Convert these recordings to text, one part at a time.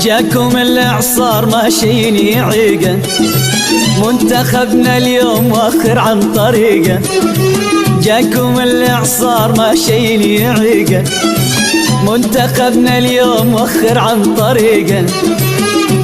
جاكم الاعصار ماشيين يعيقه، منتخبنا اليوم واخر عن طريقه. جاكم الاعصار ماشيين يعيقه، منتخبنا اليوم واخر عن طريقه.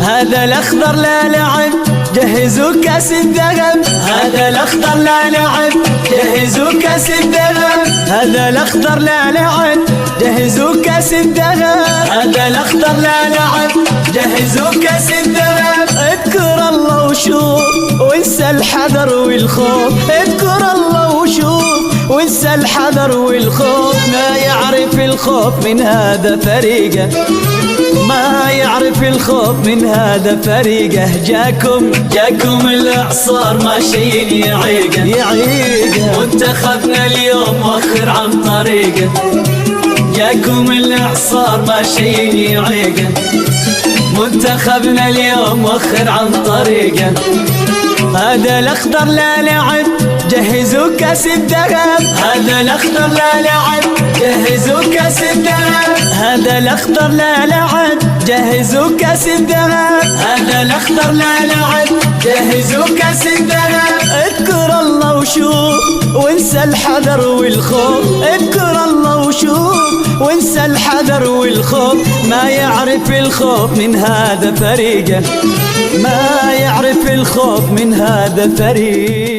هذا الاخضر لا لعب، جهزوا كاس الذهب. هذا الاخضر لا لعب، جهزوا كاس الذهب. هذا الاخضر لا لعب، جهزوا كاس الذهب. هذا الاخضر لا لعب، جهزوا كاس الذهب. اذكر الله وشوف وانسى الحذر والخوف. اذكر الله وشوف وانسى الحذر والخوف. ما يعرف الخوف من هذا فريقه، ما يعرف الخوف من هذا فريقه. جاكم الاعصار ماشيين يعيقه، منتخبنا اليوم مؤخر عن طريقه. جاكم الاعصار ماشيين يعيقه، منتخبنا اليوم مؤخر عن طريقه. هذا الاخضر لا لعب، جهزوا كاس الذهب. هذا الاخضر لا لعب، جهزوا كاس الذهب. هذا الاخضر لا لعب، جهزوا كاس الذهب. هذا الاخضر لا لعب، جهزوا كاس الذهب. اذكر الله وشوف وانسى الحذر والخوف. اذكر الله وشوف وانسى الحذر والخوف. ما يعرف الخوف من هذا فريقه، ما يعرف الخوف من هذا فريقه.